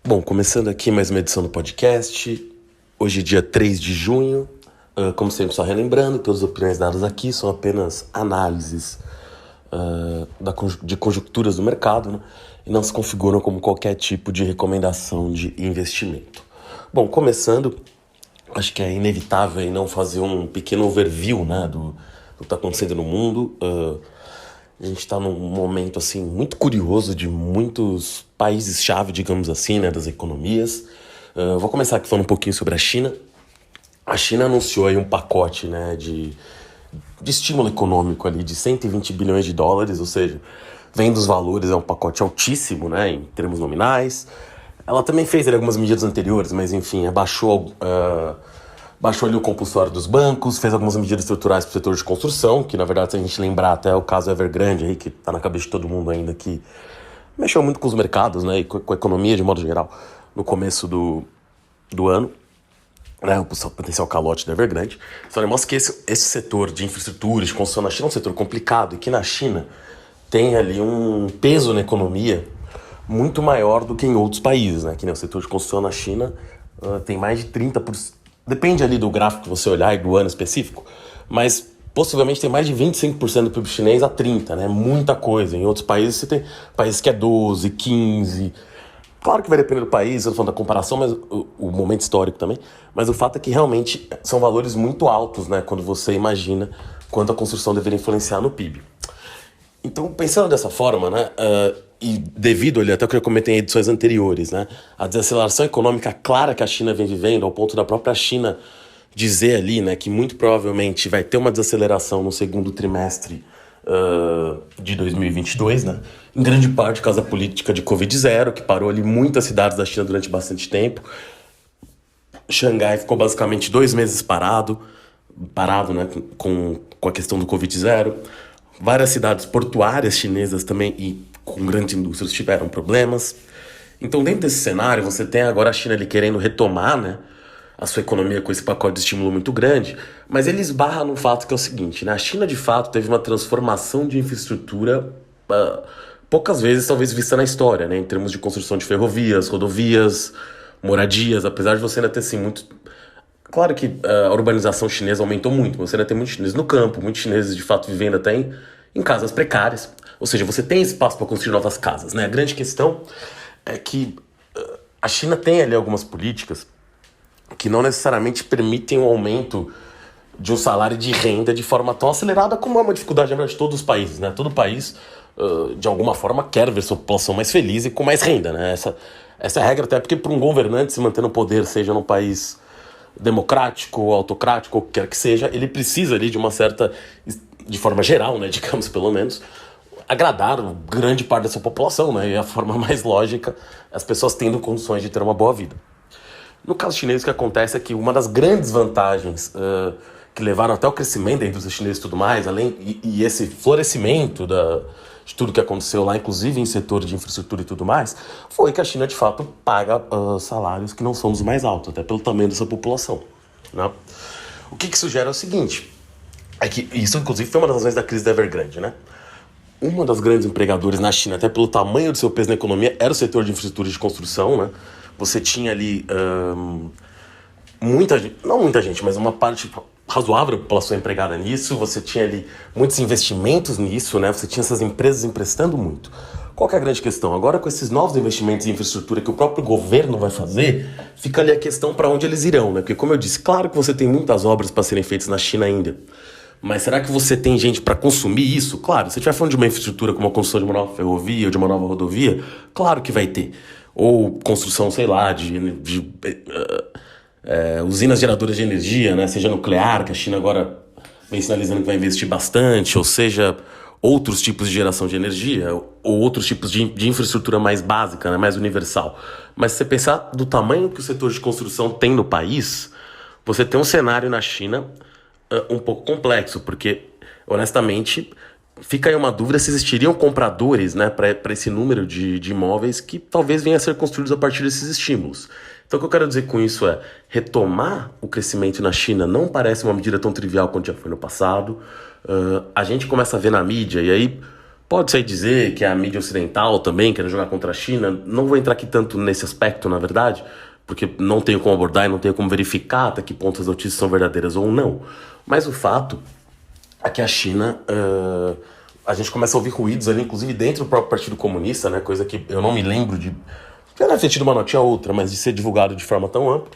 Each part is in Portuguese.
Bom, começando aqui mais uma edição do podcast. Hoje, dia 3 de junho. Como sempre, só relembrando, todas as opiniões dadas aqui são apenas análises de conjunturas do mercado, né? E não se configuram como qualquer tipo de recomendação de investimento. Bom, começando, acho que é inevitável aí não fazer um pequeno overview, né, do que está acontecendo no mundo. A gente está num momento assim muito curioso de muitos países-chave, digamos assim, né, das economias. Vou começar aqui falando um pouquinho sobre a China. A China anunciou aí um pacote, né, de estímulo econômico ali de 120 bilhões de dólares, ou seja, vem dos valores, é um pacote altíssimo, né, em termos nominais. Ela também fez ali algumas medidas anteriores, mas enfim, baixou ali o compulsório dos bancos, fez algumas medidas estruturais para o setor de construção, que na verdade, se a gente lembrar até o caso Evergrande aí, que está na cabeça de todo mundo ainda, que mexeu muito com os mercados, né, e com a economia de modo geral, no começo do ano, né, o potencial calote da Evergrande. Só mostra que esse setor de infraestrutura, de construção na China é um setor complicado, e que na China tem ali um peso na economia muito maior do que em outros países, né, que nem o setor de construção na China tem mais de 30%. Depende ali do gráfico que você olhar e do ano específico, mas possivelmente tem mais de 25% do PIB chinês a 30%, né? Muita coisa. Em outros países você tem países que é 12, 15. Claro que vai depender do país, eu tô falando da comparação, mas o momento histórico também. Mas o fato é que realmente são valores muito altos, né? Quando você imagina quanto a construção deveria influenciar no PIB. Então, pensando dessa forma, né, e devido ali, até o que eu comentei em edições anteriores, né, a desaceleração econômica clara que a China vem vivendo, ao ponto da própria China dizer ali, né, que muito provavelmente vai ter uma desaceleração no segundo trimestre de 2022, né, em grande parte por causa da política de Covid-0, que parou ali muitas cidades da China durante bastante tempo. Xangai ficou basicamente 2 meses parado, né, com a questão do Covid-0. Várias cidades portuárias chinesas também e com grandes indústrias tiveram problemas. Então, dentro desse cenário, você tem agora a China ali querendo retomar, né, a sua economia com esse pacote de estímulo muito grande, mas ele esbarra num fato que é o seguinte, né, a China, de fato, teve uma transformação de infraestrutura poucas vezes, talvez, vista na história, né, em termos de construção de ferrovias, rodovias, moradias, apesar de você ainda ter, assim, muito... Claro que a urbanização chinesa aumentou muito, você ainda tem muitos chineses no campo, muitos chineses de fato vivendo até em casas precárias. Ou seja, você tem espaço para construir novas casas, né? A grande questão é que a China tem ali algumas políticas que não necessariamente permitem um aumento de um salário de renda de forma tão acelerada como é uma dificuldade, na verdade, de todos os países, né? Todo país, de alguma forma, quer ver sua população mais feliz e com mais renda, né? Essa é a regra, até porque para um governante se manter no poder, seja num país democrático, autocrático, o que quer que seja, ele precisa ali de uma certa, de forma geral, né, digamos pelo menos, agradar grande parte da sua população, né, e a forma mais lógica, as pessoas tendo condições de ter uma boa vida. No caso chinês, o que acontece é que uma das grandes vantagens que levaram até o crescimento da indústria chinesa e tudo mais, e esse florescimento de tudo que aconteceu lá, inclusive em setor de infraestrutura e tudo mais, foi que a China, de fato, paga salários que não são os mais altos, até pelo tamanho dessa população, né? O que isso gera é o seguinte, é que isso, inclusive, foi uma das razões da crise da Evergrande, né? Uma das grandes empregadores na China, até pelo tamanho do seu peso na economia, era o setor de infraestrutura de construção, né? Você tinha ali muita gente, não muita gente, mas uma parte razoável da população empregada nisso, você tinha ali muitos investimentos nisso, né? Você tinha essas empresas emprestando muito. Qual que é a grande questão? Agora, com esses novos investimentos em infraestrutura que o próprio governo vai fazer, fica ali a questão para onde eles irão, né? Porque, como eu disse, claro que você tem muitas obras para serem feitas na China ainda, mas será que você tem gente para consumir isso? Claro, se você estiver falando de uma infraestrutura como a construção de uma nova ferrovia ou de uma nova rodovia, claro que vai ter. Ou construção, sei lá, usinas geradoras de energia, né? Seja nuclear, que a China agora vem sinalizando que vai investir bastante, ou seja, outros tipos de geração de energia, ou outros tipos de infraestrutura mais básica, né? Mais universal. Mas se você pensar do tamanho que o setor de construção tem no país, você tem um cenário na China um pouco complexo, porque, honestamente, fica aí uma dúvida se existiriam compradores, né, para esse número de imóveis que talvez venham a ser construídos a partir desses estímulos. Então, o que eu quero dizer com isso é, retomar o crescimento na China não parece uma medida tão trivial quanto já foi no passado. A gente começa a ver na mídia, e aí Pode-se dizer que a mídia ocidental também quer jogar contra a China. Não vou entrar aqui tanto nesse aspecto, na verdade, porque não tenho como abordar e não tenho como verificar até que ponto as notícias são verdadeiras ou não. Mas o fato é que a China... a gente começa a ouvir ruídos ali, inclusive dentro do próprio Partido Comunista, né? Coisa que eu não me lembro de... Já deve ter tido uma notinha ou outra, mas de ser divulgado de forma tão ampla.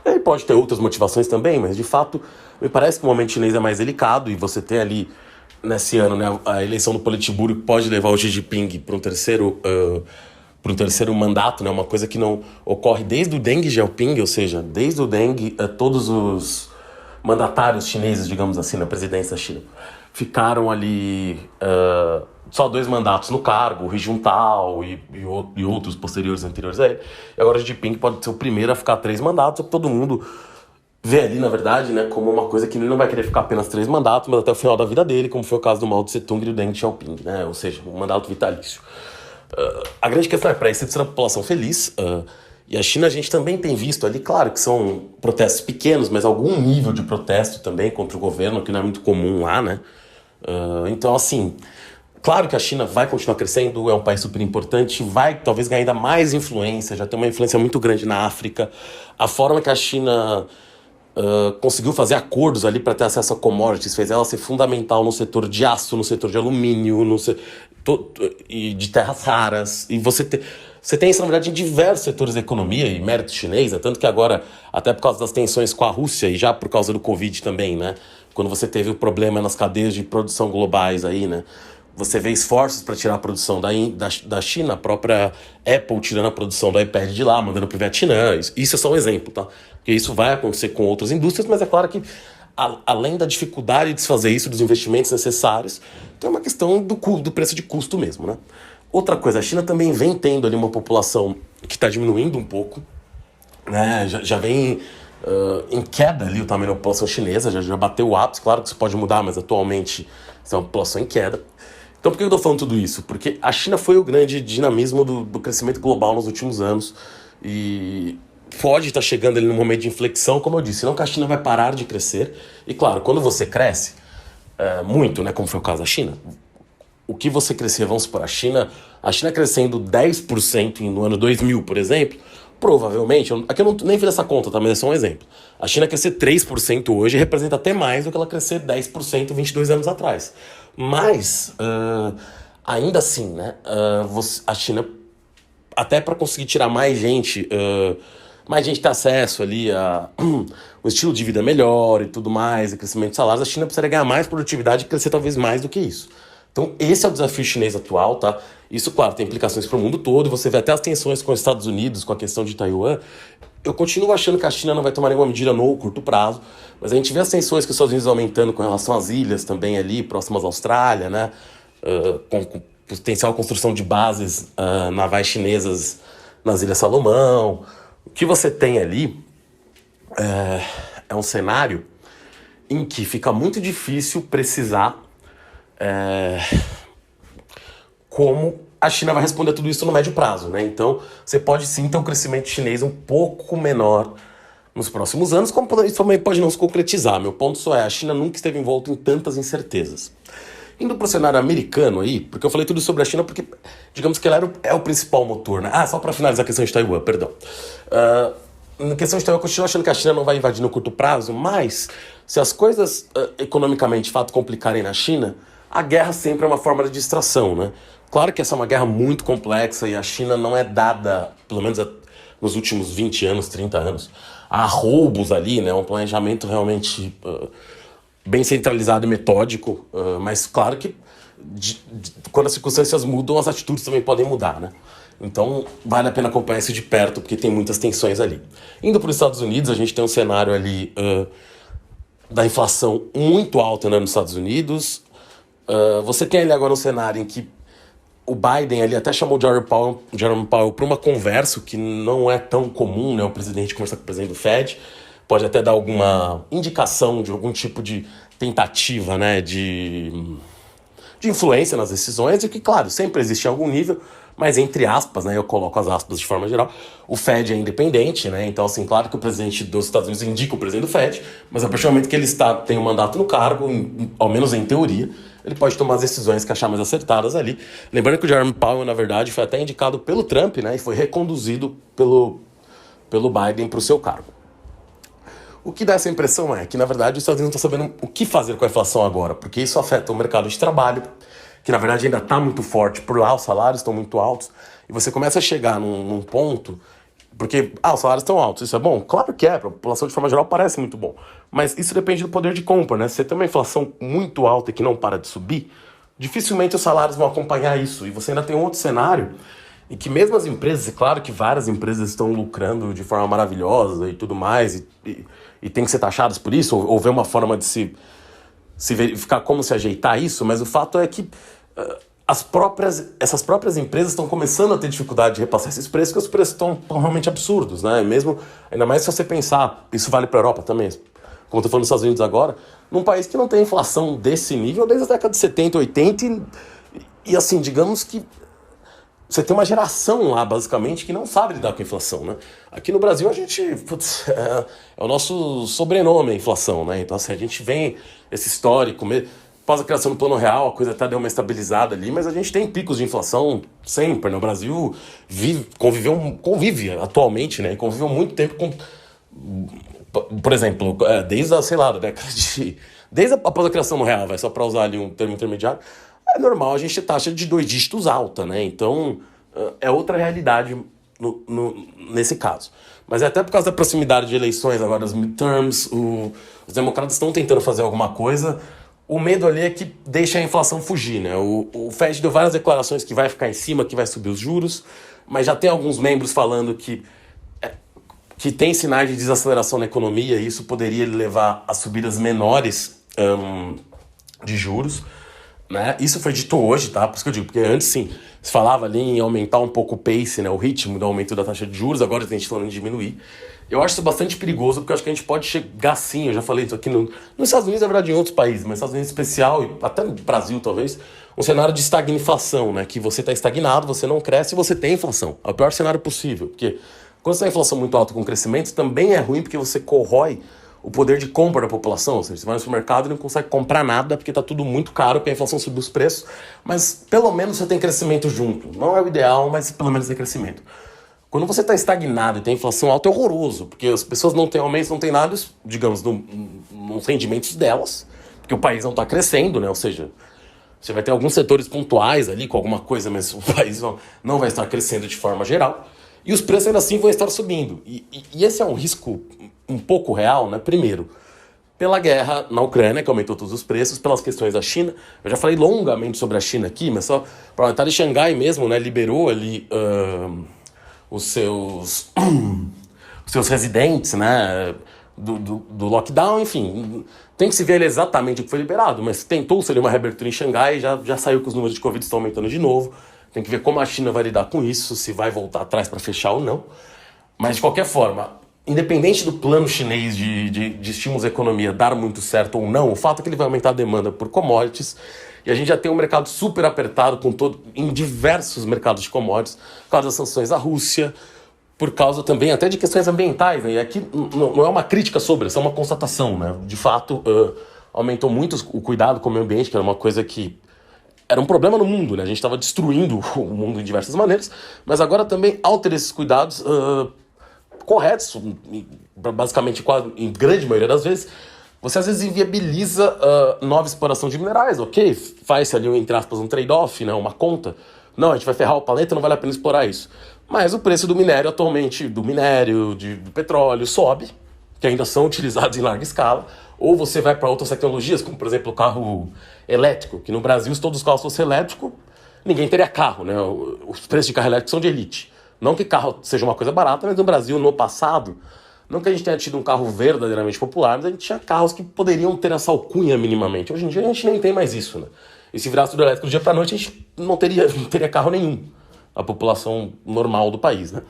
Ele pode ter outras motivações também, mas de fato me parece que o momento chinês é mais delicado e você tem ali, nesse ano, né, a eleição do Politburo pode levar o Xi Jinping para um terceiro mandato, né, uma coisa que não ocorre desde o Deng Xiaoping, ou seja, desde o Deng, todos os mandatários chineses, digamos assim, na presidência da China, ficaram ali só 2 mandatos no cargo, o Hu Jintao e outros posteriores anteriores a ele. E agora o Xi Jinping pode ser o primeiro a ficar 3 mandatos, todo mundo vê ali, na verdade, né, como uma coisa que ele não vai querer ficar apenas 3 mandatos, mas até o final da vida dele, como foi o caso do Mao Tse Tung e do Deng Xiaoping, né, ou seja, um mandato vitalício. A grande questão é para isso ser a população feliz, e a China a gente também tem visto ali, claro que são protestos pequenos, mas algum nível de protesto também contra o governo, que não é muito comum lá, né. Então, assim, claro que a China vai continuar crescendo, é um país super importante, vai talvez ganhar ainda mais influência, já tem uma influência muito grande na África. A forma que a China conseguiu fazer acordos ali para ter acesso a commodities fez ela ser fundamental no setor de aço, no setor de alumínio, e de terras raras. E você tem isso, na verdade, em diversos setores da economia e mérito chinês, né? Tanto que agora, até por causa das tensões com a Rússia e já por causa do Covid também, né? Quando você teve o problema nas cadeias de produção globais aí, né? Você vê esforços para tirar a produção da China, a própria Apple tirando a produção do iPad de lá, mandando para o Vietnã. Isso é só um exemplo, tá? Porque isso vai acontecer com outras indústrias, mas é claro que, além da dificuldade de se fazer isso, dos investimentos necessários, tem uma questão do preço de custo mesmo, né? Outra coisa, a China também vem tendo ali uma população que está diminuindo um pouco, né? Já vem em queda ali o tamanho da população chinesa, já bateu o ápice. Claro que isso pode mudar, mas atualmente é uma população em queda. Então por que eu estou falando tudo isso? Porque a China foi o grande dinamismo do crescimento global nos últimos anos e pode estar chegando ali no momento de inflexão, como eu disse, não que a China vai parar de crescer. E claro, quando você cresce muito, né, como foi o caso da China, o que você crescer, vamos supor, a China crescendo 10% no ano 2000, por exemplo, provavelmente, aqui eu nem fiz essa conta, tá, mas é só um exemplo. A China crescer 3% hoje representa até mais do que ela crescer 10% 22 anos atrás. Mas, ainda assim, né, a China, até para conseguir tirar mais gente ter acesso ali a um estilo de vida melhor e tudo mais, e crescimento de salários, a China precisaria ganhar mais produtividade e crescer talvez mais do que isso. Então, esse é o desafio chinês atual, tá? Isso, claro, tem implicações para o mundo todo. Você vê até as tensões com os Estados Unidos, com a questão de Taiwan. Eu continuo achando que a China não vai tomar nenhuma medida no curto prazo, mas a gente vê as tensões que os Estados Unidos aumentando com relação às ilhas também ali, próximas à Austrália, né? Com potencial construção de bases navais chinesas nas Ilhas Salomão. O que você tem ali é um cenário em que fica muito difícil precisar como a China vai responder a tudo isso no médio prazo, né? Então, você pode sim ter um crescimento chinês um pouco menor nos próximos anos, como isso também pode não se concretizar. Meu ponto só a China nunca esteve envolta em tantas incertezas. Indo para o cenário americano aí, porque eu falei tudo sobre a China porque, digamos que ela é o principal motor, né? Só para finalizar a questão de Taiwan, perdão. Na questão de Taiwan, eu continuo achando que a China não vai invadir no curto prazo, mas se as coisas economicamente de fato complicarem na China, a guerra sempre é uma forma de distração, né? Claro que essa é uma guerra muito complexa e a China não é dada, pelo menos nos últimos 20 anos, 30 anos, a roubos ali, né? Um planejamento realmente bem centralizado e metódico, mas claro que quando as circunstâncias mudam, as atitudes também podem mudar, né? Então vale a pena acompanhar isso de perto, porque tem muitas tensões ali. Indo para os Estados Unidos, a gente tem um cenário ali da inflação muito alta, né, nos Estados Unidos. Você tem ali agora um cenário em que o Biden ali até chamou o Jerome Powell para uma conversa, que não é tão comum, né, o presidente conversar com o presidente do Fed. Pode até dar alguma indicação de algum tipo de tentativa, né, de influência nas decisões, e que, claro, sempre existe em algum nível, mas entre aspas, né, eu coloco as aspas de forma geral, o Fed é independente, né, então, assim, claro que o presidente dos Estados Unidos indica o presidente do Fed, mas a partir do momento que ele tem um mandato no cargo, ao menos em teoria, ele pode tomar as decisões que achar mais acertadas ali. Lembrando que o Jerome Powell, na verdade, foi até indicado pelo Trump, né, e foi reconduzido pelo Biden para o seu cargo. O que dá essa impressão é que, na verdade, os Estados Unidos não estão sabendo o que fazer com a inflação agora, porque isso afeta o mercado de trabalho, que, na verdade, ainda está muito forte por lá, os salários estão muito altos, e você começa a chegar num ponto... Porque, os salários estão altos, isso é bom? Claro que é, para a população de forma geral parece muito bom. Mas isso depende do poder de compra, né? Se você tem uma inflação muito alta e que não para de subir, dificilmente os salários vão acompanhar isso. E você ainda tem um outro cenário em que mesmo as empresas, é claro que várias empresas estão lucrando de forma maravilhosa e tudo mais, e tem que ser taxadas por isso, ou ver uma forma de se verificar como se ajeitar isso, mas o fato é que... essas próprias empresas estão começando a ter dificuldade de repassar esses preços, porque os preços estão realmente absurdos, né? Mesmo, ainda mais se você pensar, isso vale para a Europa também, como eu estou falando dos Estados Unidos agora, num país que não tem inflação desse nível desde a década de 70, 80, e assim, digamos que você tem uma geração lá, basicamente, que não sabe lidar com a inflação, né? Aqui no Brasil, a gente... é o nosso sobrenome, a inflação, né? Então, assim, a gente vem esse histórico... Após a criação do Plano Real, a coisa até deu uma estabilizada ali, mas a gente tem picos de inflação sempre, né? O Brasil convive atualmente, né? E conviveu muito tempo com... Por exemplo, desde a, sei lá, da década de... Desde após a criação do Real, só para usar ali um termo intermediário, é normal a gente ter taxa de 2 dígitos alta, né? Então, é outra realidade nesse caso. Mas é até por causa da proximidade de eleições agora, das midterms, os democratas estão tentando fazer alguma coisa. O medo ali é que deixa a inflação fugir, né? O Fed deu várias declarações que vai ficar em cima, que vai subir os juros, mas já tem alguns membros falando que tem sinais de desaceleração na economia e isso poderia levar a subidas menores de juros, né? Isso foi dito hoje, tá? Por isso que eu digo, porque antes sim, se falava ali em aumentar um pouco o pace, né? O ritmo do aumento da taxa de juros, agora a gente falando em diminuir. Eu acho isso bastante perigoso, porque eu acho que a gente pode chegar sim, eu já falei isso aqui nos Estados Unidos, na verdade em outros países, mas nos Estados Unidos em especial, e até no Brasil talvez, um cenário de estagnação, né? Que você está estagnado, você não cresce e você tem inflação. É o pior cenário possível, porque quando você tem inflação muito alta com crescimento, também é ruim porque você corrói o poder de compra da população, ou seja, você vai no supermercado e não consegue comprar nada porque está tudo muito caro, porque a inflação subiu os preços, mas pelo menos você tem crescimento junto. Não é o ideal, mas pelo menos tem crescimento. Quando você está estagnado e tem inflação alta, é horroroso, porque as pessoas não têm aumentos, não têm nada, digamos, nos rendimentos delas, porque o país não está crescendo, né? Ou seja, você vai ter alguns setores pontuais ali com alguma coisa, mas o país não vai estar crescendo de forma geral. E os preços ainda assim vão estar subindo. E esse é um risco um pouco real, né? Primeiro, pela guerra na Ucrânia, que aumentou todos os preços, pelas questões da China. Eu já falei longamente sobre a China aqui, mas só para estar em Xangai mesmo, né? Liberou ali os seus residentes, né? Do lockdown, enfim. Tem que se ver exatamente o que foi liberado, mas tentou-se ali uma reabertura em Xangai, já saiu que os números de Covid estão aumentando de novo. Tem que ver como a China vai lidar com isso, se vai voltar atrás para fechar ou não. Mas, de qualquer forma, independente do plano chinês de estímulos à economia dar muito certo ou não, o fato é que ele vai aumentar a demanda por commodities e a gente já tem um mercado super apertado em diversos mercados de commodities, por causa das sanções à Rússia, por causa também até de questões ambientais, né? E aqui não é uma crítica sobre, isso é uma constatação, né? De fato, aumentou muito o cuidado com o meio ambiente, que era uma coisa que era um problema no mundo, né? A gente estava destruindo o mundo em diversas maneiras, mas agora também, ao ter esses cuidados corretos, basicamente em grande maioria das vezes, você às vezes inviabiliza nova exploração de minerais, ok? Faz-se ali, entre aspas, um trade-off, né? Uma conta. Não, a gente vai ferrar o planeta, não vale a pena explorar isso. Mas o preço do minério atualmente, do petróleo, sobe, que ainda são utilizados em larga escala, ou você vai para outras tecnologias, como por exemplo o carro elétrico, que no Brasil, se todos os carros fossem elétricos, ninguém teria carro, né? Os preços de carro elétrico são de elite. Não que carro seja uma coisa barata, mas no Brasil, no passado, não que a gente tenha tido um carro verdadeiramente popular, mas a gente tinha carros que poderiam ter essa alcunha minimamente. Hoje em dia a gente nem tem mais isso, né? E se virasse tudo elétrico do dia para noite, a gente não teria carro nenhum. A população normal do país, né?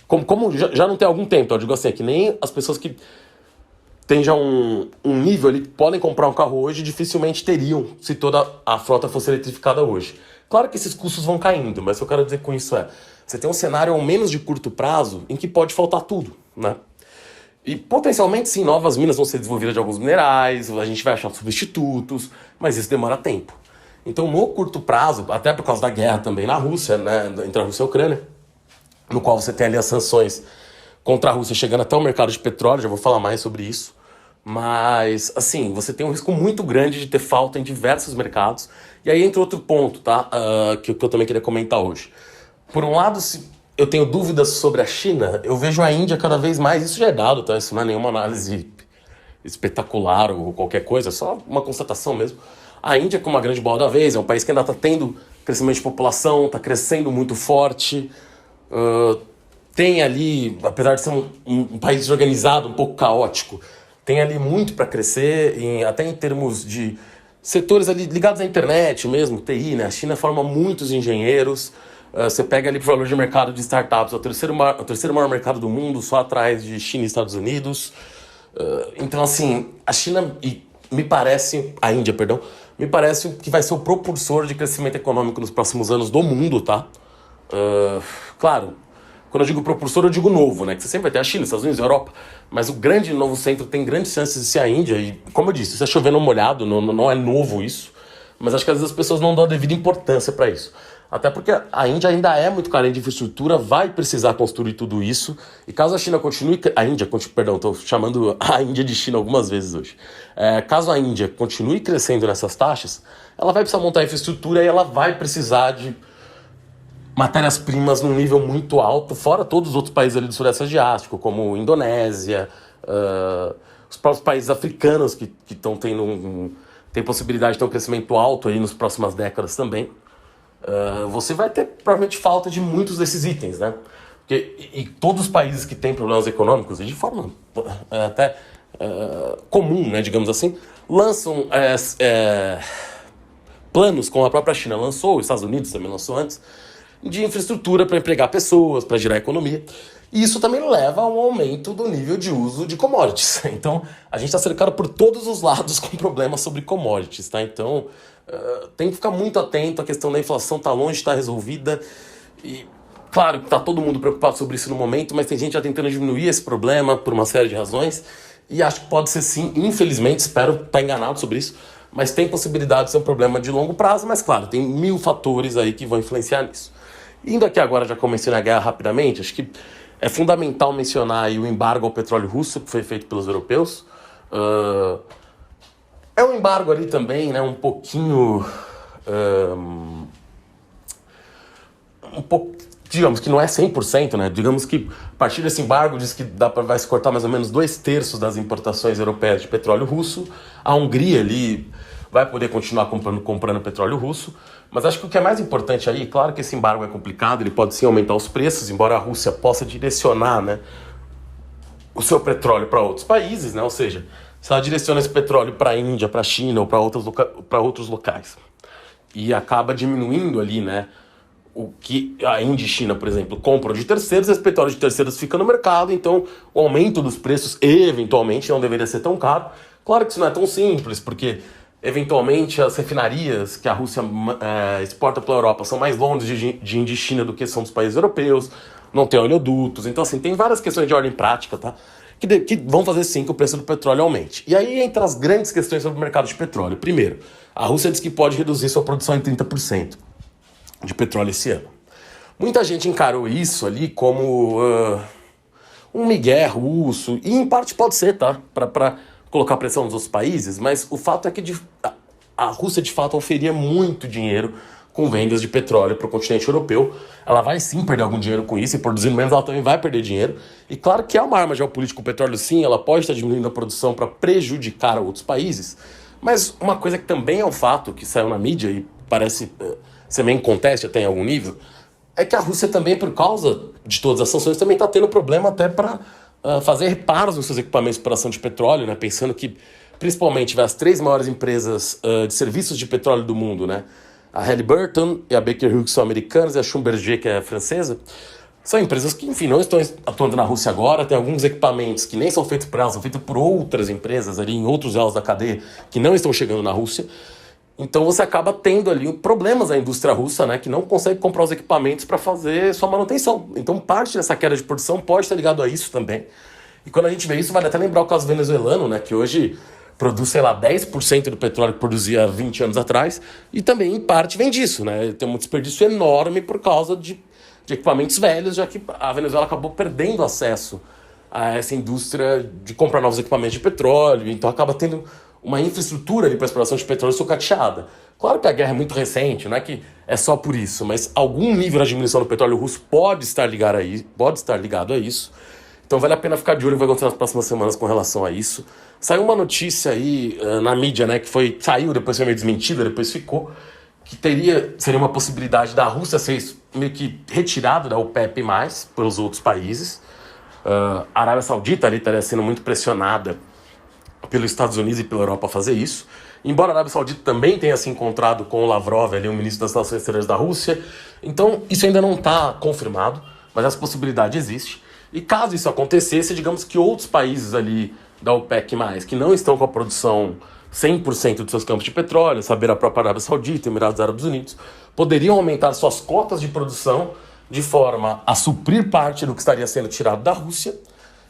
Como já não tem algum tempo, eu digo assim, é que nem as pessoas que têm já um nível ali, que podem comprar um carro hoje, dificilmente teriam se toda a frota fosse eletrificada hoje. Claro que esses custos vão caindo, mas o que eu quero dizer com isso você tem um cenário ao menos de curto prazo em que pode faltar tudo, né? E potencialmente sim, novas minas vão ser desenvolvidas de alguns minerais, a gente vai achar substitutos, mas isso demora tempo. Então, no curto prazo, até por causa da guerra também na Rússia, né, entre a Rússia e a Ucrânia, no qual você tem ali as sanções contra a Rússia chegando até o mercado de petróleo, já vou falar mais sobre isso. Mas, assim, você tem um risco muito grande de ter falta em diversos mercados. E aí entra outro ponto, tá? Que eu também queria comentar hoje. Por um lado, se eu tenho dúvidas sobre a China, eu vejo a Índia cada vez mais, isso já é dado, tá? Isso não é nenhuma análise espetacular ou qualquer coisa, é só uma constatação mesmo. A Índia, como uma grande bola da vez, é um país que ainda está tendo crescimento de população, está crescendo muito forte, tem ali, apesar de ser um país organizado, um pouco caótico, tem ali muito para crescer, até em termos de setores ali ligados à internet mesmo, TI, né? A China forma muitos engenheiros, você pega ali o valor de mercado de startups, é o terceiro maior mercado do mundo, só atrás de China e Estados Unidos. Então, assim, a China, a Índia, perdão, me parece que vai ser o propulsor de crescimento econômico nos próximos anos do mundo, tá? Claro, quando eu digo propulsor, eu digo novo, né? Que você sempre vai ter a China, Estados Unidos, a Europa, mas o grande novo centro tem grandes chances de ser a Índia, e como eu disse, isso é chovendo molhado, não é novo isso, mas acho que às vezes as pessoas não dão a devida importância para isso. Até porque a Índia ainda é muito carente de infraestrutura, vai precisar construir tudo isso. E caso a China continue... Perdão, estou chamando a Índia de China algumas vezes hoje. Caso a Índia continue crescendo nessas taxas, ela vai precisar montar infraestrutura e ela vai precisar de matérias-primas num nível muito alto, fora todos os outros países ali do Sudeste Asiático, como Indonésia, os próprios países africanos que estão tendo tem possibilidade de ter um crescimento alto aí nas próximas décadas também. Você vai ter provavelmente falta de muitos desses itens, né? E todos os países que têm problemas econômicos, e de forma até comum, né, digamos assim, lançam planos, como a própria China lançou, os Estados Unidos também lançou antes, de infraestrutura para empregar pessoas, para gerar economia. E isso também leva a um aumento do nível de uso de commodities. Então, a gente está cercado por todos os lados com problemas sobre commodities, tá? Então, tem que ficar muito atento, a questão da inflação está longe de estar resolvida. E, claro, que está todo mundo preocupado sobre isso no momento, mas tem gente já tentando diminuir esse problema por uma série de razões. E acho que pode ser sim, infelizmente, espero estar enganado sobre isso, mas tem possibilidade de ser um problema de longo prazo, mas claro, tem 1000 fatores aí que vão influenciar nisso. Indo aqui agora, já comecei na guerra rapidamente, acho que é fundamental mencionar aí o embargo ao petróleo russo, que foi feito pelos europeus. É um embargo ali também, né, um pouquinho... digamos que não é 100%, né? Digamos que a partir desse embargo diz que vai se cortar mais ou menos 2/3 das importações europeias de petróleo russo. A Hungria ali vai poder continuar comprando petróleo russo. Mas acho que o que é mais importante aí, claro que esse embargo é complicado, ele pode sim aumentar os preços, embora a Rússia possa direcionar, né, o seu petróleo para outros países, né? Ou seja, se ela direciona esse petróleo para a Índia, para a China ou para outros locais e acaba diminuindo ali, né, o que a Índia e China, por exemplo, compram de terceiros, esse petróleo de terceiros fica no mercado, então o aumento dos preços eventualmente não deveria ser tão caro. Claro que isso não é tão simples, porque eventualmente as refinarias que a Rússia exporta pela Europa são mais longe de Índia e China do que são dos países europeus, não tem oleodutos, então assim, tem várias questões de ordem prática, tá? Que vão fazer sim que o preço do petróleo aumente. E aí entra as grandes questões sobre o mercado de petróleo. Primeiro, a Rússia diz que pode reduzir sua produção em 30% de petróleo esse ano. Muita gente encarou isso ali como um migué russo, e em parte pode ser, tá? Para colocar pressão nos outros países, mas o fato é que a Rússia de fato oferia muito dinheiro com vendas de petróleo para o continente europeu. Ela vai sim perder algum dinheiro com isso, e produzindo menos ela também vai perder dinheiro. E claro que é uma arma geopolítica o petróleo sim, ela pode estar diminuindo a produção para prejudicar outros países, mas uma coisa que também é um fato, que saiu na mídia e parece ser meio em conteste até em algum nível, é que a Rússia também, por causa de todas as sanções, também está tendo problema até para fazer reparos nos seus equipamentos de exploração de petróleo, né? Pensando que, principalmente, as 3 maiores empresas de serviços de petróleo do mundo, né? A Halliburton e a Baker Hughes são americanas, e a Schlumberger, que é francesa, são empresas que, enfim, não estão atuando na Rússia agora, tem alguns equipamentos que nem são feitos por elas, são feitos por outras empresas ali em outros elos da cadeia que não estão chegando na Rússia. Então você acaba tendo ali problemas na indústria russa, né, que não consegue comprar os equipamentos para fazer sua manutenção. Então parte dessa queda de produção pode estar ligado a isso também. E quando a gente vê isso, vale até lembrar o caso venezuelano, né, que hoje produz, sei lá, 10% do petróleo que produzia há 20 anos atrás, e também, em parte, vem disso, né? Tem um desperdício enorme por causa de equipamentos velhos, já que a Venezuela acabou perdendo acesso a essa indústria de comprar novos equipamentos de petróleo, então acaba tendo uma infraestrutura ali para exploração de petróleo sucateada. Claro que a guerra é muito recente, não é que é só por isso, mas algum nível de diminuição do petróleo russo pode estar ligado a isso. Então vale a pena ficar de olho no que vai acontecer nas próximas semanas com relação a isso. Saiu uma notícia aí na mídia, né, que saiu, depois foi meio desmentida, depois ficou, que seria uma possibilidade da Rússia ser meio que retirada da OPEP+, pelos outros países. A Arábia Saudita ali estaria sendo muito pressionada pelos Estados Unidos e pela Europa a fazer isso. Embora a Arábia Saudita também tenha se encontrado com o Lavrov, ali, o ministro das Relações Exteriores da Rússia. Então, isso ainda não está confirmado, mas essa possibilidade existe. E caso isso acontecesse, digamos que outros países ali da OPEC+, que não estão com a produção 100% dos seus campos de petróleo, saber a própria Arábia Saudita, Emirados Árabes Unidos, poderiam aumentar suas cotas de produção de forma a suprir parte do que estaria sendo tirado da Rússia,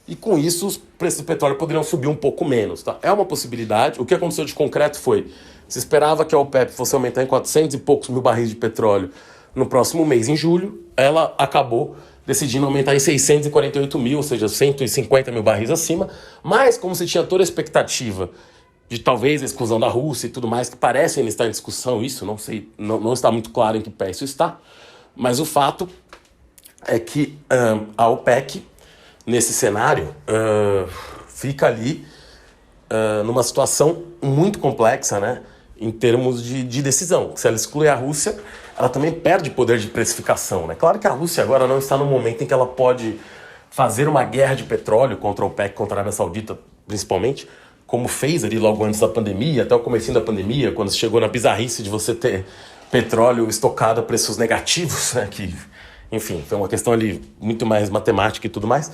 e com isso os preços do petróleo poderiam subir um pouco menos. Tá? É uma possibilidade. O que aconteceu de concreto foi, se esperava que a OPEP fosse aumentar em 400 e poucos mil barris de petróleo no próximo mês, em julho, ela acabou decidindo aumentar em 648 mil, ou seja, 150 mil barris acima, mas como se tinha toda a expectativa de talvez a exclusão da Rússia e tudo mais, que parece ainda estar em discussão isso, não sei, não está muito claro em que pé isso está, mas o fato é que a OPEC, nesse cenário, fica ali numa situação muito complexa, né, em termos de decisão. Se ela exclui a Rússia, ela também perde poder de precificação, né? Claro que a Rússia agora não está no momento em que ela pode fazer uma guerra de petróleo contra a OPEC, contra a Arábia Saudita, principalmente, como fez ali logo antes da pandemia, até o comecinho da pandemia, quando se chegou na bizarrice de você ter petróleo estocado a preços negativos, né? Que, enfim, foi uma questão ali muito mais matemática e tudo mais.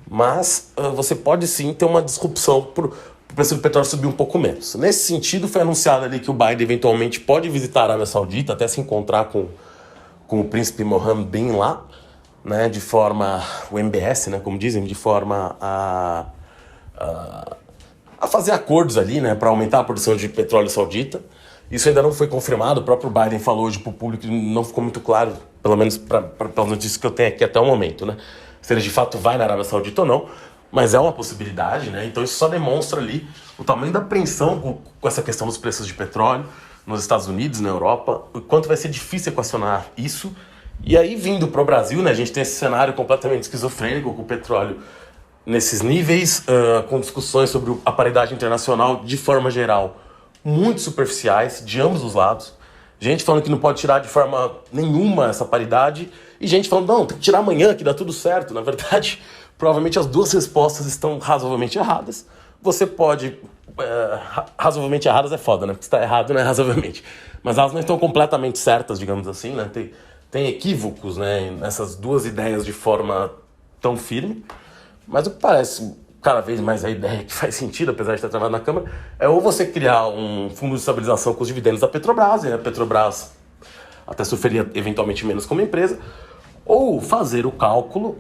Mas você pode sim ter uma disrupção para o preço do petróleo subir um pouco menos. Nesse sentido, foi anunciado ali que o Biden eventualmente pode visitar a Arábia Saudita, até se encontrar com o príncipe Mohammed bin lá, né, de forma, o MBS, né, como dizem, de forma a fazer acordos ali, né, para aumentar a produção de petróleo saudita. Isso ainda não foi confirmado, o próprio Biden falou hoje para o público, não ficou muito claro, pelo menos pelas notícias que eu tenho aqui até o momento, né, se ele de fato vai na Arábia Saudita ou não, mas é uma possibilidade, né, então isso só demonstra ali o tamanho da apreensão com essa questão dos preços de petróleo nos Estados Unidos, na Europa, o quanto vai ser difícil equacionar isso. E aí, vindo para o Brasil, né, a gente tem esse cenário completamente esquizofrênico, com o petróleo nesses níveis, com discussões sobre a paridade internacional de forma geral, muito superficiais, de ambos os lados. Gente falando que não pode tirar de forma nenhuma essa paridade, e gente falando, não, tem que tirar amanhã, que dá tudo certo. Na verdade, provavelmente as duas respostas estão razoavelmente erradas. Você pode... razoavelmente erradas é foda, né? Porque está errado, né? Razoavelmente. Mas elas não estão completamente certas, digamos assim, né? Tem equívocos, né, nessas duas ideias de forma tão firme, mas o que parece cada vez mais a ideia que faz sentido, apesar de estar travado na Câmara, é ou você criar um fundo de estabilização com os dividendos da Petrobras, e a Petrobras até sofreria eventualmente menos como empresa, ou fazer o cálculo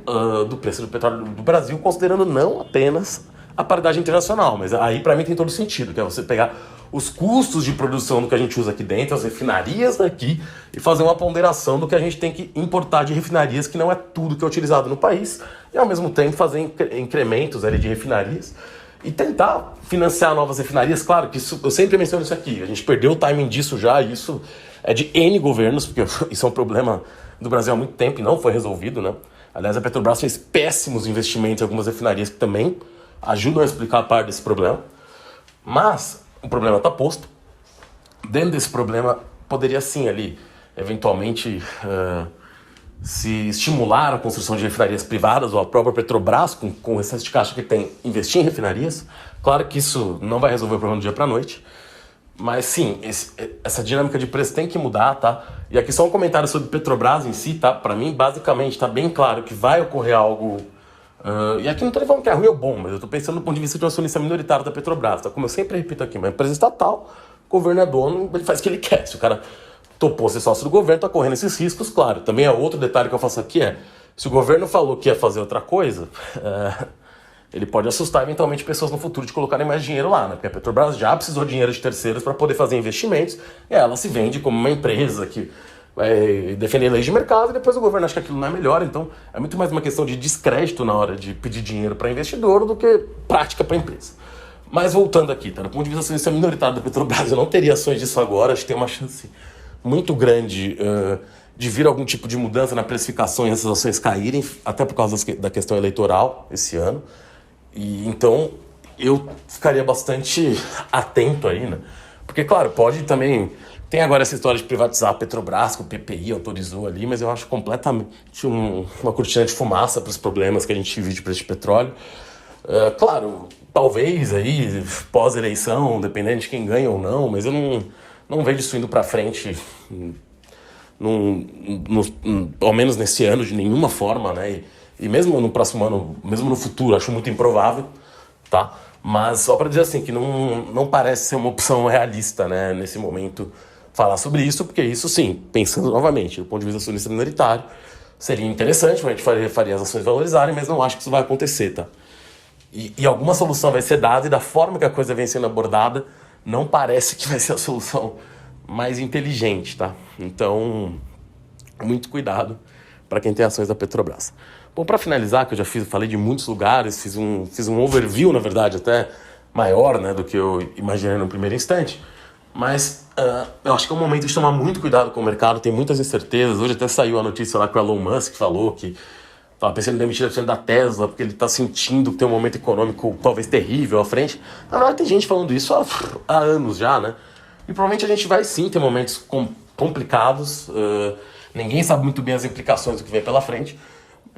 do preço do petróleo do Brasil, considerando não apenas a paridade internacional, mas aí para mim tem todo sentido, que é você pegar os custos de produção do que a gente usa aqui dentro, as refinarias daqui, e fazer uma ponderação do que a gente tem que importar de refinarias, que não é tudo que é utilizado no país, e ao mesmo tempo fazer incrementos ali de refinarias e tentar financiar novas refinarias. Claro que isso, eu sempre menciono isso aqui, a gente perdeu o timing disso já, e isso é de N governos, porque isso é um problema do Brasil há muito tempo e não foi resolvido, né? Aliás, a Petrobras fez péssimos investimentos em algumas refinarias que também ajudam a explicar a parte desse problema, mas o problema está posto. Dentro desse problema, poderia sim ali, eventualmente, se estimular a construção de refinarias privadas, ou a própria Petrobras, com o excesso de caixa que tem, investir em refinarias. Claro que isso não vai resolver o problema do dia para a noite, mas sim, essa dinâmica de preço tem que mudar, tá? E aqui só um comentário sobre Petrobras em si, tá? Para mim, basicamente, está bem claro que vai ocorrer algo... e aqui não estou falando que é ruim ou bom, mas eu estou pensando do ponto de vista de um acionista minoritário da Petrobras, tá? Como eu sempre repito aqui, uma empresa estatal, o governo é dono, ele faz o que ele quer. Se o cara topou ser sócio do governo, está correndo esses riscos, claro. Também é outro detalhe que eu faço aqui, se o governo falou que ia fazer outra coisa, ele pode assustar eventualmente pessoas no futuro de colocarem mais dinheiro lá, né? Porque a Petrobras já precisou de dinheiro de terceiros para poder fazer investimentos, e ela se vende como uma empresa que vai defender leis de mercado, e depois o governo acha que aquilo não é melhor. Então é muito mais uma questão de descrédito na hora de pedir dinheiro para investidor do que prática para empresa. Mas voltando aqui, tá? Do ponto de vista acionista minoritário da Petrobras, eu não teria ações disso agora. Acho que tem uma chance muito grande de vir algum tipo de mudança na precificação e essas ações caírem, até por causa da questão eleitoral esse ano. E então eu ficaria bastante atento aí, né? Porque, claro, pode também... Tem agora essa história de privatizar a Petrobras, que o PPI autorizou ali, mas eu acho completamente uma cortina de fumaça para os problemas que a gente vive de preço de petróleo. Claro, talvez aí, pós-eleição, dependendo de quem ganha ou não, mas eu não vejo isso indo para frente, ao menos nesse ano, de nenhuma forma, né? E mesmo no próximo ano, mesmo no futuro, acho muito improvável, tá? Mas só para dizer assim, que não parece ser uma opção realista, né, nesse momento, falar sobre isso, porque isso sim, pensando novamente, do ponto de vista acionista minoritário, seria interessante, a gente faria as ações valorizarem, mas não acho que isso vai acontecer, tá? E alguma solução vai ser dada, e da forma que a coisa vem sendo abordada, não parece que vai ser a solução mais inteligente, tá? Então, muito cuidado para quem tem ações da Petrobras. Bom, para finalizar, que eu já falei de muitos lugares, fiz um overview, na verdade, até maior, né, do que eu imaginei no primeiro instante, mas eu acho que é um momento de tomar muito cuidado com o mercado, tem muitas incertezas. Hoje até saiu a notícia lá que o Elon Musk falou que estava pensando em demitir a da Tesla, porque ele está sentindo que tem um momento econômico talvez terrível à frente. Na verdade, tem gente falando isso há anos já, né? E provavelmente a gente vai sim ter momentos complicados, ninguém sabe muito bem as implicações do que vem pela frente.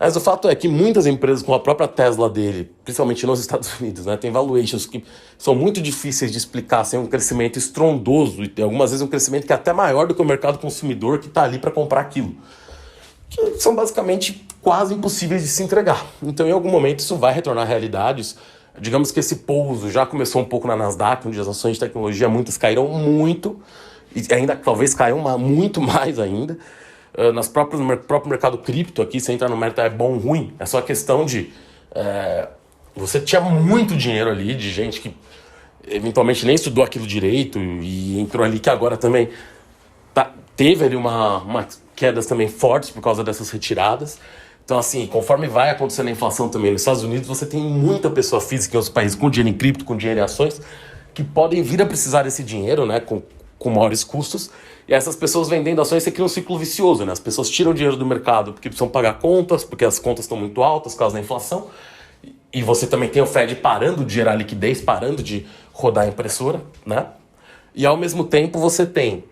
Mas o fato é que muitas empresas, com a própria Tesla dele, principalmente nos Estados Unidos, né, tem valuations que são muito difíceis de explicar sem um crescimento estrondoso, e algumas vezes um crescimento que é até maior do que o mercado consumidor que está ali para comprar aquilo, que são basicamente quase impossíveis de se entregar. Então, em algum momento, isso vai retornar a realidades. Digamos que esse pouso já começou um pouco na Nasdaq, onde as ações de tecnologia, muitas caíram muito, e ainda talvez caiam muito mais ainda. No próprio mercado cripto aqui, você entra no mercado, é bom ou ruim, é só questão de... você tinha muito dinheiro ali, de gente que eventualmente nem estudou aquilo direito e entrou ali, que agora também teve ali uma quedas também fortes por causa dessas retiradas. Então, assim, conforme vai acontecendo a inflação também nos Estados Unidos, você tem muita pessoa física em outros países com dinheiro em cripto, com dinheiro em ações, que podem vir a precisar desse dinheiro, né, com maiores custos, e essas pessoas vendendo ações, você cria um ciclo vicioso, né? As pessoas tiram dinheiro do mercado porque precisam pagar contas, porque as contas estão muito altas por causa da inflação, e você também tem o Fed parando de gerar liquidez, parando de rodar a impressora, né? E ao mesmo tempo você tem,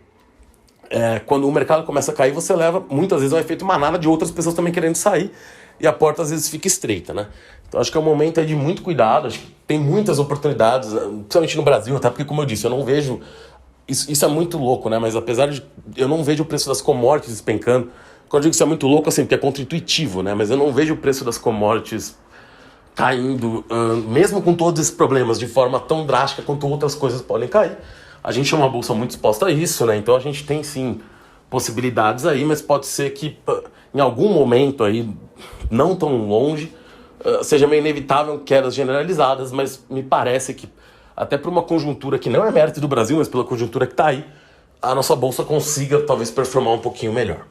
quando o mercado começa a cair, você leva muitas vezes ao efeito manada de outras pessoas também querendo sair, e a porta às vezes fica estreita, né? Então acho que é um momento aí de muito cuidado, acho que tem muitas oportunidades, principalmente no Brasil, até porque, como eu disse, eu não vejo... Isso é muito louco, né? Mas apesar de... Eu não vejo o preço das commodities despencando. Quando eu digo que isso é muito louco, assim, porque é contra-intuitivo, né? Mas eu não vejo o preço das commodities caindo, mesmo com todos esses problemas, de forma tão drástica quanto outras coisas podem cair. A gente é uma bolsa muito exposta a isso, né? Então a gente tem, sim, possibilidades aí, mas pode ser que em algum momento aí, não tão longe, seja meio inevitável quedas generalizadas, mas me parece que até por uma conjuntura que não é mérito do Brasil, mas pela conjuntura que está aí, a nossa bolsa consiga talvez performar um pouquinho melhor.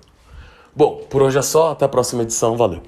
Bom, por hoje é só, até a próxima edição, valeu!